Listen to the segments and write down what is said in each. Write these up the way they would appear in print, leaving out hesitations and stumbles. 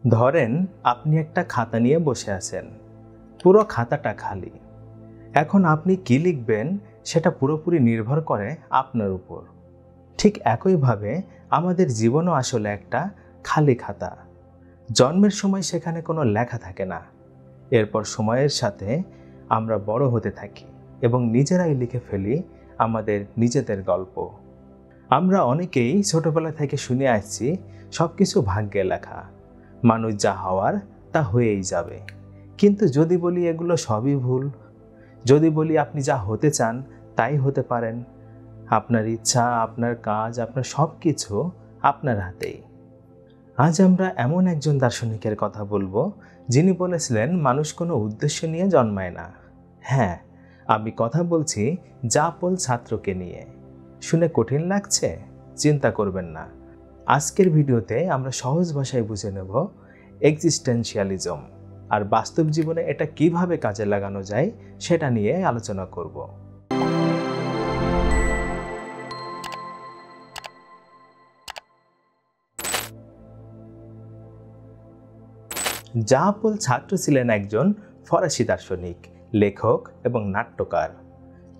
ধরেন আপনি একটা খাতা নিয়ে বসে আছেন, পুরো খাতাটা খালি। এখন আপনি কি লিখবেন সেটা পুরোপুরি নির্ভর করে আপনার উপর। ঠিক একইভাবে আমাদের জীবনও আসলে একটা খালি খাতা। জন্মের সময় সেখানে কোনো লেখা থাকে না। এরপর সময়ের সাথে আমরা বড় হতে থাকি এবং নিজেরাই লিখে ফেলি আমাদের নিজেদের গল্প। আমরা অনেকেই ছোটবেলা থেকে শুনে আসছি সব কিছু ভাগ্যে লেখা, মানুষ যা হওয়ার তা হয়েই যাবে। কিন্তু যদি বলি এগুলো সবই ভুল, যদি বলি আপনি যা হতে চান তাই হতে পারেন, আপনার ইচ্ছা, আপনার কাজ, আপনার সব কিছু আপনার হাতেই। আজ আমরা এমন একজন দার্শনিকের কথা বলবো যিনি বলেছিলেন মানুষ কোনো উদ্দেশ্য নিয়ে জন্মায় না। হ্যাঁ, আমি কথা বলছি জাপল ছাত্রকে নিয়ে। শুনে কঠিন লাগছে? চিন্তা করবেন না। আজকের ভিডিওতে আমরা সহজ ভাষায় বুঝে নেব এক্সিস্টেন্সিয়ালিজম, আর বাস্তব জীবনে এটা কিভাবে কাজে লাগানো যায় সেটা নিয়ে আলোচনা করব। জাপল ছাত্র ছিলেন একজন ফরাসি দার্শনিক, লেখক এবং নাট্যকার।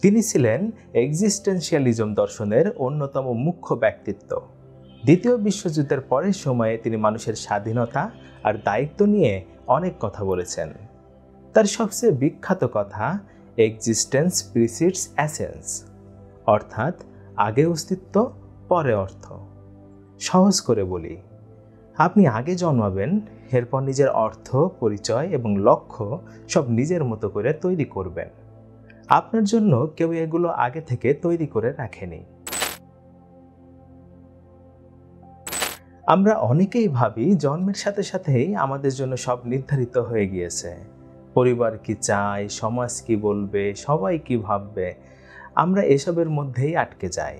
তিনি ছিলেন এক্সিস্টেন্সিয়ালিজম দর্শনের অন্যতম মুখ্য ব্যক্তিত্ব। দ্বিতীয় বিশ্বযুদ্ধের পরের সময়ে তিনি মানুষের স্বাধীনতা আর দায়িত্ব নিয়ে অনেক কথা বলেছেন। তার সবচেয়ে বিখ্যাত কথা এক্সিস্টেন্স প্রিসিডস এসেন্স, অর্থাৎ আগে অস্তিত্ব পরে অর্থ। সহজ করে বলি, আপনি আগে জন্মাবেন, এরপর নিজের অর্থ, পরিচয় এবং লক্ষ্য সব নিজের মতো করে তৈরি করবেন। আপনার জন্য কেউ এগুলো আগে থেকে তৈরি করে রাখেনি। আমরা অনেকেই ভাবি জন্মের সাথে সাথেই আমাদের জন্য সব নির্ধারিত হয়ে গিয়েছে। পরিবার কি চায়, সমাজ কি বলবে, সবাই কি ভাববে, আমরা এসবের মধ্যেই আটকে যাই।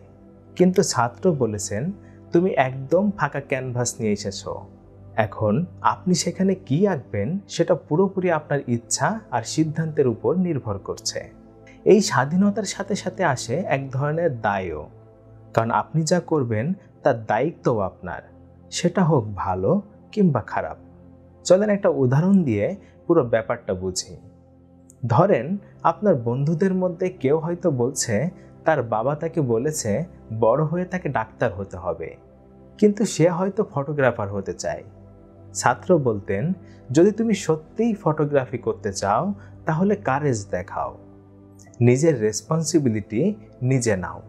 কিন্তু ছাত্র বলেছেন, তুমি একদম ফাঁকা ক্যানভাস নিয়ে এসেছো। এখন আপনি সেখানে কি আঁকবেন সেটা পুরোপুরি আপনার ইচ্ছা আর সিদ্ধান্তের উপর নির্ভর করছে। এই স্বাধীনতার সাথে সাথে আসে এক ধরনের দায়ও, কারণ আপনি যা করবেন তার দায়িত্বও আপনার, সেটা হোক ভালো কিংবা খারাপ। চলেন একটা উদাহরণ দিয়ে পুরো ব্যাপারটা বুঝি। ধরেন আপনার বন্ধুদের মধ্যে কেউ হয়তো বলছে তার বাবা তাকে বলেছে বড় হয়ে তাকে ডাক্তার হতে হবে, কিন্তু সে হয়তো ফটোগ্রাফার হতে চায়। ছাত্র বলতেন, যদি তুমি সত্যিই ফটোগ্রাফি করতে চাও তাহলে কারেজ দেখাও, নিজের রেসপন্সিবিলিটি নিজে নাও।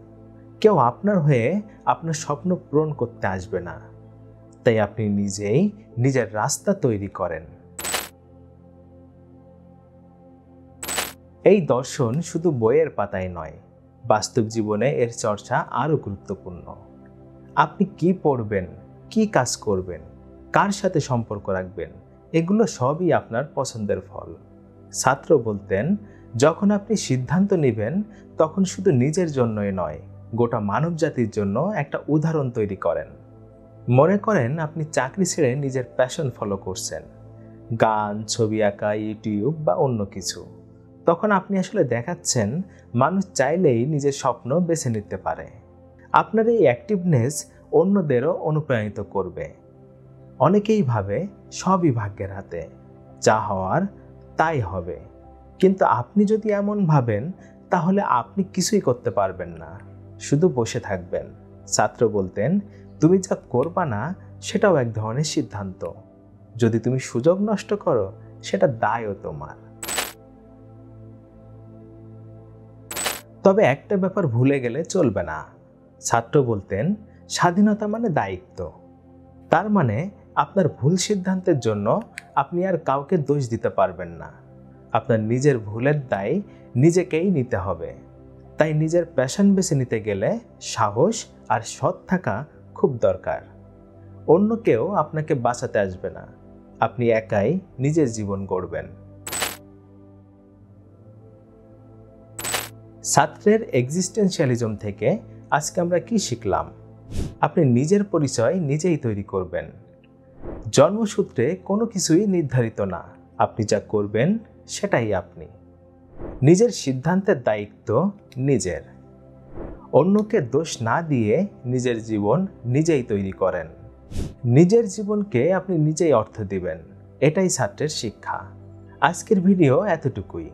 কেউ আপনার হয়ে আপনার স্বপ্ন পূরণ করতে আসবে না, তাই আপনি নিজেই নিজের রাস্তা তৈরি করেন। এই দর্শন শুধু বইয়ের পাতায় নয়, বাস্তব জীবনে এর চর্চা আরও গুরুত্বপূর্ণ। আপনি কি পড়বেন, কি কাজ করবেন, কার সাথে সম্পর্ক রাখবেন, এগুলো সবই আপনার পছন্দের ফল। ছাত্র বলতেন, যখন আপনি সিদ্ধান্ত নেবেন তখন শুধু নিজের জন্যই নয়, গোটা মানব জাতির জন্য একটা উদাহরণ তৈরি করেন। মনে করেন আপনি চাকরি ছেড়ে নিজের প্যাশন ফলো করছেন, গান, ছবি আঁকা, ইউটিউব বা অন্য কিছু। তখন আপনি আসলে দেখাচ্ছেন মানুষ চাইলেই নিজের স্বপ্ন বেছে নিতে পারে। আপনার এই অ্যাক্টিভনেস অন্যদেরও অনুপ্রাণিত করবে। অনেকেই ভাবে সবই ভাগ্যের হাতে, যা হওয়ার তাই হবে। কিন্তু আপনি যদি এমন ভাবেন তাহলে আপনি কিছুই করতে পারবেন না, শুধু বসে থাকবেন। ছাত্র বলতেন, তুমি যা করবা না সেটাও এক ধরনের সিদ্ধান্ত। যদি তুমি সুযোগ নষ্ট করো সেটা দায়ও তোমার। তবে একটা ব্যাপার ভুলে গেলে চলবে না। ছাত্র বলতেন, স্বাধীনতা মানে দায়িত্ব। তার মানে আপনার ভুল সিদ্ধান্তের জন্য আপনি আর কাউকে দোষ দিতে পারবেন না। আপনার নিজের ভুলের দায় নিজেকেই নিতে হবে। তাই নিজের প্যাশন বেছে নিতে গেলে সাহস আর সৎ থাকা খুব দরকার। অন্য কেউ আপনাকে বাঁচাতে আসবে না, আপনি একাই নিজের জীবন গড়বেন। ছাত্রের এক্সিস্টেন্সিয়ালিজম থেকে আজকে আমরা কি শিখলাম? আপনি নিজের পরিচয় নিজেই তৈরি করবেন। জন্মসূত্রে কোনো কিছুই নির্ধারিত না, আপনি যা করবেন সেটাই আপনি। নিজের সিদ্ধান্তের দায়িত্ব নিজের। অন্যকে দোষ না দিয়ে নিজের জীবন নিজেই তৈরি করেন। নিজের জীবনকে আপনি নিজেই অর্থ দিবেন, এটাই ছাত্রের শিক্ষা। আজকের ভিডিও এতটুকুই।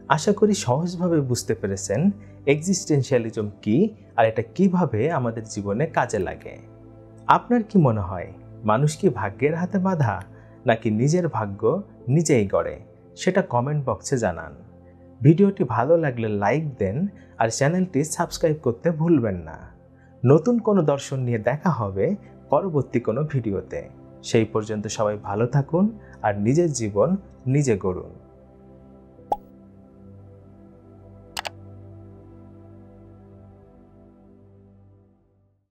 আশা করি সহজভাবে বুঝতে পেরেছেন এক্সিস্টেন্সিয়ালিজম কি আর এটা কিভাবে আমাদের জীবনে কাজে লাগে। আপনার কি মনে হয়, মানুষ কি ভাগ্যের হাতে বাঁধা, নাকি নিজের ভাগ্য নিজেই গড়ে? সেটা কমেন্ট বক্সে জানান। ভিডিওটি ভালো লাগলে লাইক দেন আর চ্যানেলটি সাবস্ক্রাইব করতে ভুলবেন না। নতুন কোনো দর্শন নিয়ে দেখা হবে পরবর্তী কোনো ভিডিওতে। সেই পর্যন্ত সবাই ভালো থাকুন আর নিজের জীবন নিজে গড়ুন।